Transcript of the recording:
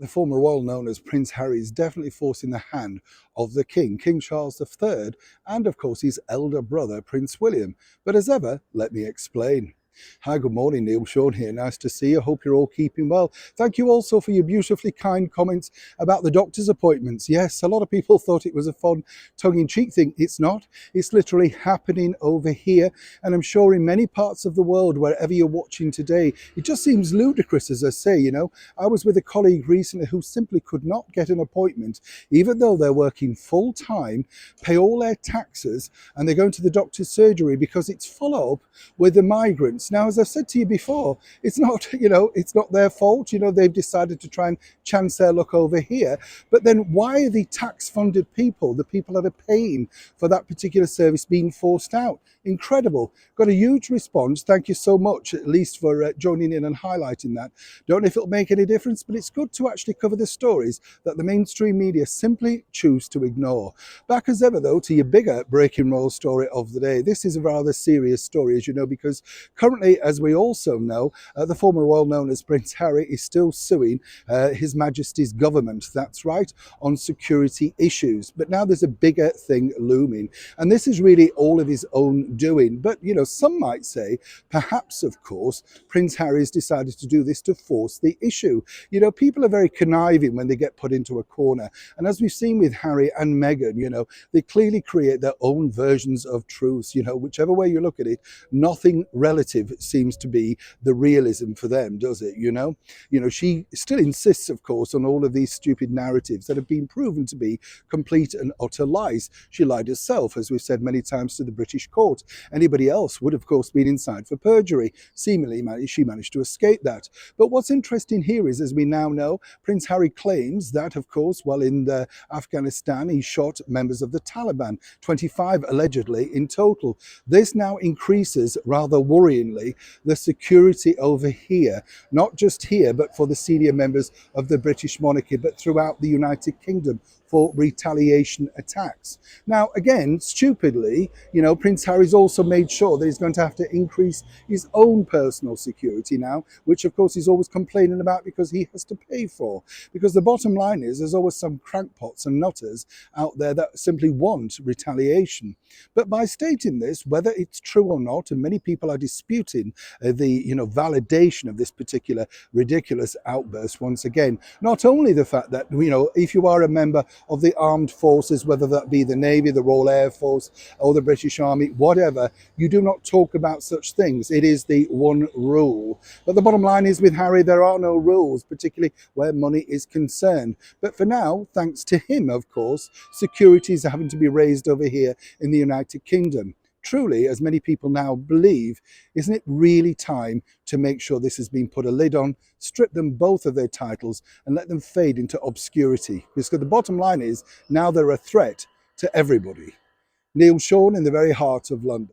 The former royal known as Prince Harry is definitely forcing the hand of the King, King Charles III, and of course his elder brother, Prince William. But as ever, let me explain. Hi, good morning, Neil. Sean here. Nice to see you. Hope you're all keeping well. Thank you also for your beautifully kind comments about the doctor's appointments. Yes, a lot of people thought it was a fun tongue-in-cheek thing. It's not. It's literally happening over here. And I'm sure in many parts of the world, wherever you're watching today, it just seems ludicrous, as I say, you know. I was with a colleague recently who simply could not get an appointment, even though they're working full time, pay all their taxes, and they're going to the doctor's surgery because it's full up with the migrants. Now, as I've said to you before, it's not, it's not their fault. They've decided to try and chance their luck over here. But then why are the tax-funded people, the people that are paying for that particular service, being forced out? Incredible. Got a huge response. Thank you so much, at least for joining in and highlighting that. Don't know if it'll make any difference, but it's good to actually cover the stories that the mainstream media simply choose to ignore. Back as ever, though, to your bigger breaking royal story of the day. This is a rather serious story, as you know, because currently, as we also know, the former royal known as Prince Harry is still suing His Majesty's government, that's right, on security issues. But now there's a bigger thing looming, and this is really all of his own doing. But, some might say, perhaps, of course, Prince Harry has decided to do this to force the issue. People are very conniving when they get put into a corner. And as we've seen with Harry and Meghan, they clearly create their own versions of truth. Whichever way you look at it, nothing relative seems to be the realism for them, does it? She still insists, of course, on all of these stupid narratives that have been proven to be complete and utter lies. She lied herself, as we've said many times, to the British court. Anybody else would, of course, been inside for perjury. Seemingly, she managed to escape that. But what's interesting here is, as we now know, Prince Harry claims that, of course, while in Afghanistan, he shot members of the Taliban, 25 allegedly in total. This now increases, rather worryingly, the security over here, not just here, but for the senior members of the British monarchy, but throughout the United Kingdom, for retaliation attacks. Now, again, stupidly, Prince Harry's also made sure that he's going to have to increase his own personal security now, which of course he's always complaining about because he has to pay for. Because the bottom line is, there's always some crankpots and nutters out there that simply want retaliation. But by stating this, whether it's true or not, and many people are disputing the validation of this particular ridiculous outburst once again, not only the fact that, if you are a member of the armed forces, whether that be the Navy, the Royal Air Force, or the British Army, whatever, you do not talk about such things. It is the one rule. But the bottom line is, with Harry, there are no rules, particularly where money is concerned. But for now, thanks to him, of course, security is having to be raised over here in the United Kingdom. Truly, as many people now believe, isn't it really time to make sure this has been put a lid on, strip them both of their titles and let them fade into obscurity? Because the bottom line is, now they're a threat to everybody. Neil Sean in the very heart of London.